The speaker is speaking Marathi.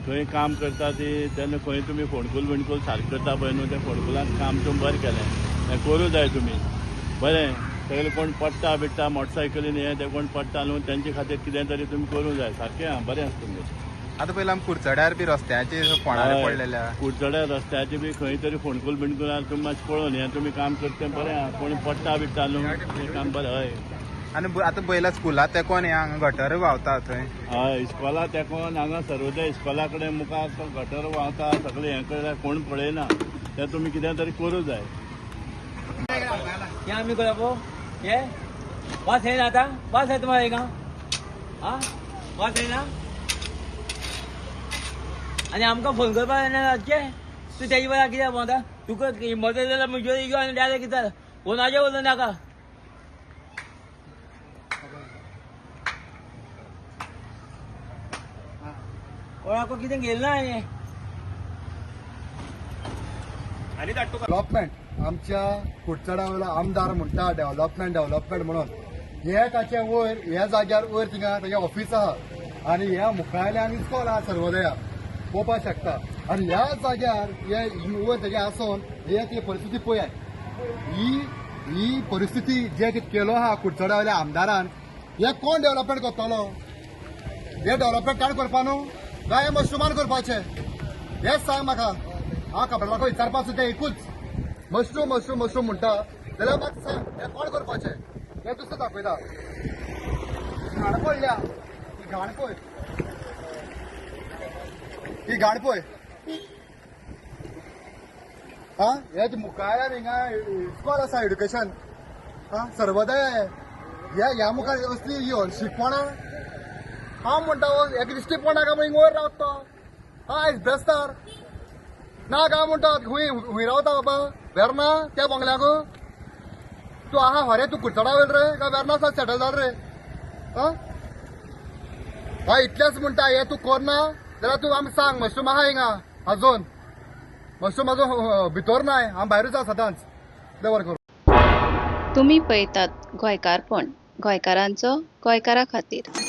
खंय काम करता ती तेन्ना खंय तुमी फोंडकूल बिणकूल सारकें करता पळय न्हू त्या फोंडकुलान काम तुमी बरें केलें हें करूं जाय तुमी बरें सगळे कोण पडटा बिडटा मोटरसायकलीन हें ते कोण पडटा न्हू तेंचे खातीर कितें तरी तुमी करूं जाय सारकें आं बरें आसा तुमी आता पयलीं आमी कुडचड्यार बी रस्त्याचे फोंडार पडलेल्या कुडचड्या रस्त्याचे बी खंय तरी फोंडकूल बिणकुलार तुमी मातशें पळोवन हें तुमी काम करता बरें आं कोणी पडटा बिडटा न्हू तें काम बरें हय आनी आतां बैला स्कुलांत तेकोन हें हांगा गटर व्हांवता थंय हय इस्कॉला तेकोन हांगा सर्वोदय इस्कॉला कडेन मुखार तो गटर व्हांवता सगळें हें करता कोण पळयना तें तुमी कितें तरी करूं जाय क्या आम्ही करा ये वास है ना आता वास है तुम्हारे का हाँ वास है ना आणि आमका फोन करपा लागचे तू त्याची वेळा कित्याक म्हणता तुका मदत जाल्यार म्हज्यो घेवन आनी डायरेक्ट कित्याक फोनाचेर उलोव नाका कोणाक कितें गेल ना डेव्हलपमेंट आमच्या कुडचड्या वयलो आमदार म्हणटा डेव्हलपमेंट म्हणून हे ताचे वयर ह्या जाग्यार वयर थिंगा ताचें ऑफिस आहा आनी ह्या मुखावयल्यान इस्कॉल आहा सर्वोदया पळोवपाक शकता आनी ह्या जाग्यार हे वयर ताचे आसून हे ती परिस्थिती पळयात ही परिस्थिती जे कितें केलो आहा कुडचड्या वयल्या आमदारान हे कोण डेव्हलपमेंट करतलो हे डेव्हलपमेंट काण करपा न्हू काय हे मशरुमान करपाचें हेच सांग म्हाका हांव कपडाको विचारपाचो तें एकूच मशरूम म्हणटा जाल्यार म्हाका सांग हें कोण करपाचें हें दुसरें दाखयता घाण पडल्या ही घाण पळय ही घाण पळय आं हे मुखार हिंगा इस्कॉल आसा एड्युकेशन आं सर्वोदय ह्या मुखार असली ही शिकवणां हांव म्हणटा एक दिश्टीपणा काय हिंग वयर रावता आयज बेस्तार ना काय म्हणटा खूंय रावता बाबा वेर्ना त्या बंगल्याक तूं आहा हरे तूं कुडचडा वयर रे काय वेर्ना सात सेटल जाल रे हय इतलेंच म्हणटा हे तूं करना जाल्यार तूं आमी सांग मशरूम आहा हिंगा आजून मशरूम आजून भितर नाय हांव भायरूच आसा सदांच देवर करूं तुम्ही पळयतात गोंयकारपण गोंयकारांचो गोंयकारा खातीर